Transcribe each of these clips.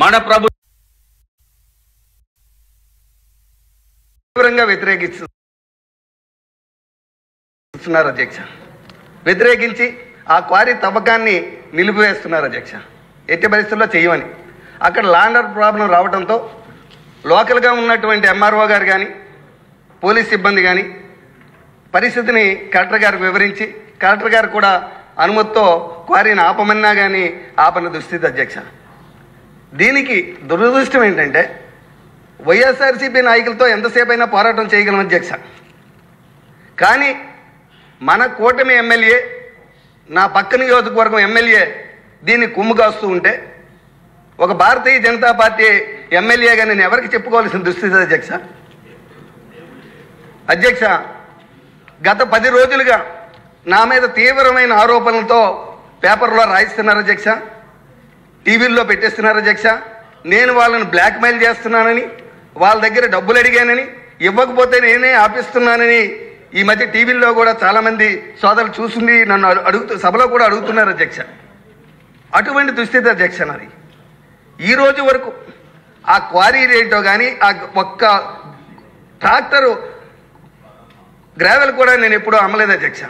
మన ప్రభుత్వం తీవ్రంగా వ్యతిరేకిస్తున్నారు అధ్యక్ష. వ్యతిరేకించి ఆ క్వారీ తవ్వకాన్ని నిలిపివేస్తున్నారు అధ్యక్ష. ఎట్టి పరిస్థితుల్లో చేయమని అక్కడ ల్యాండర్ ప్రాబ్లం రావడంతో లోకల్గా ఉన్నటువంటి ఎంఆర్ఓ గారు కానీ పోలీస్ సిబ్బంది కానీ పరిస్థితిని కలెక్టర్ గారికి వివరించి కలెక్టర్ గారు కూడా అనుమతితో క్వారీని ఆపమన్నా కానీ ఆపని దుస్థితి అధ్యక్ష. దీనికి దురదృష్టం ఏంటంటే వైఎస్ఆర్సీపీ నాయకులతో ఎంతసేపు అయినా పోరాటం చేయగలం అధ్యక్ష. కానీ మన కూటమి ఎమ్మెల్యే నా పక్క నియోజకవర్గం ఎమ్మెల్యే దీన్ని కుమ్ము కాస్తూ ఉంటే ఒక భారతీయ జనతా పార్టీ ఎమ్మెల్యేగా నేను ఎవరికి చెప్పుకోవాల్సిన దుస్థితి అధ్యక్ష. అధ్యక్ష, గత 10 రోజులుగా నా మీద తీవ్రమైన ఆరోపణలతో పేపర్లో రాయిస్తున్నారు అధ్యక్ష, టీవీల్లో పెట్టేస్తున్నారు అధ్యక్ష. నేను వాళ్ళని బ్లాక్మెయిల్ చేస్తున్నానని, వాళ్ళ దగ్గర డబ్బులు అడిగానని, ఇవ్వకపోతే నేనే ఆపిస్తున్నానని ఈ మధ్య టీవీల్లో కూడా చాలామంది సోదరులు చూసింది నన్ను సభలో కూడా అడుగుతున్నారు అధ్యక్ష. అటువంటి దుస్థితి అధ్యక్ష నాది. ఈ రోజు వరకు ఆ క్వారీ రేటో కానీ ఆ ఒక్క ట్రాక్టరు గ్రావెల్ కూడా నేను ఎప్పుడూ అమ్మలేదు అధ్యక్ష.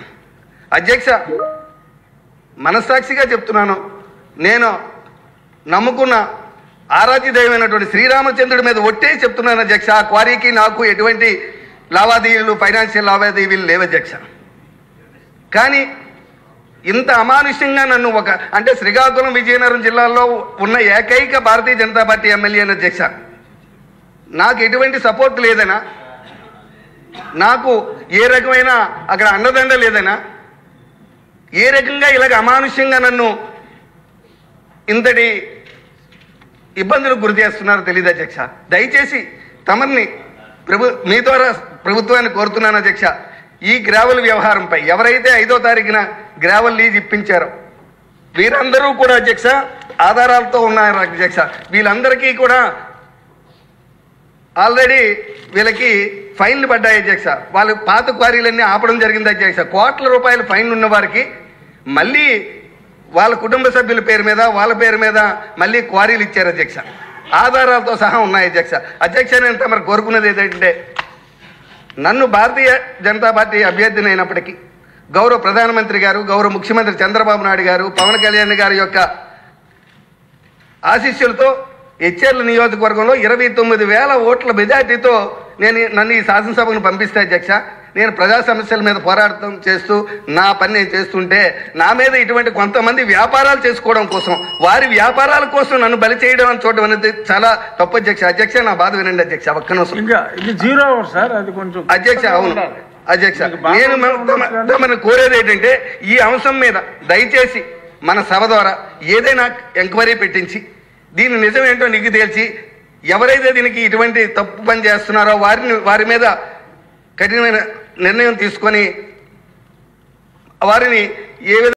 అధ్యక్ష, మనస్సాక్షిగా చెప్తున్నాను, నేను నమ్ముకున్న ఆరాధ్య దైవమైనటువంటి శ్రీరామచంద్రుడి మీద ఒట్టేసి చెప్తున్నాను అధ్యక్ష. ఆ క్వారీకి నాకు ఎటువంటి లావాదేవీలు ఫైనాన్షియల్ లావాదేవీలు లేవు అధ్యక్ష. కానీ ఇంత అమానుష్యంగా నన్ను అంటే శ్రీకాకుళం విజయనగరం జిల్లాలో ఉన్న ఏకైక భారతీయ జనతా పార్టీ ఎమ్మెల్యే అధ్యక్ష, నాకు ఎటువంటి సపోర్ట్ లేదనా, నాకు ఏ రకమైన అక్కడ అండదండ లేదనా, ఏ రకంగా ఇలాగ అమానుష్యంగా నన్ను ఇంతటి ఇబ్బందులకు గురి చేస్తున్నారో తెలియదు అధ్యక్ష. దయచేసి తమని మీ ద్వారా ప్రభుత్వాన్ని కోరుతున్నాను అధ్యక్ష. ఈ గ్రావెల్ వ్యవహారంపై ఎవరైతే 5వ తారీఖున గ్రావెల్ లీజ్ ఇప్పించారో వీరందరూ కూడా అధ్యక్ష ఆధారాలతో ఉన్నారు అధ్యక్ష. వీళ్ళందరికీ కూడా ఆల్రెడీ వీళ్ళకి ఫైన్లు పడ్డాయి అధ్యక్ష. వాళ్ళు పాత క్వారీలన్నీ ఆపడం జరిగింది అధ్యక్ష. కోట్ల రూపాయల ఫైన్లు ఉన్న వారికి మళ్ళీ వాళ్ళ కుటుంబ సభ్యుల పేరు మీద వాళ్ళ పేరు మీద మళ్ళీ క్వారీలు ఇచ్చారు అధ్యక్ష. ఆధారాలతో సహా ఉన్నాయి అధ్యక్ష. అధ్యక్ష, నేను తమరు కోరుకున్నది ఏంటంటే నన్ను భారతీయ జనతా పార్టీ అభ్యర్థిని అయినప్పటికీ గౌరవ ప్రధానమంత్రి గారు, గౌరవ ముఖ్యమంత్రి చంద్రబాబు నాయుడు గారు, పవన్ కళ్యాణ్ గారి యొక్క ఆశీస్సులతో హెచ్ఎర్ల నియోజకవర్గంలో 29,000 ఓట్ల మెజార్టీతో నన్ను ఈ శాసనసభను పంపిస్తే అధ్యక్ష, నేను ప్రజా సమస్యల మీద పోరాటం చేస్తూ నా పని నేను చేస్తుంటే నా మీద ఇటువంటి కొంతమంది వ్యాపారాలు చేసుకోవడం కోసం, వారి వ్యాపారాల కోసం నన్ను బలి చేయడం అని చూడడం అనేది చాలా తప్పు అధ్యక్ష. అధ్యక్ష, నా బాధ వినండి అధ్యక్ష, ఒక్క నిమిషం. అధ్యక్ష, అవును అధ్యక్ష, నేను తమను కోరేది ఏంటంటే ఈ అంశం మీద దయచేసి మన సభ ద్వారా ఏదైనా ఎంక్వైరీ పెట్టించి దీని నిజం ఏంటో నీకు తేల్చి ఎవరైతే దీనికి ఇటువంటి తప్పు పని చేస్తున్నారో వారి మీద కఠినమైన నిర్ణయం తీసుకొని వారిని ఏ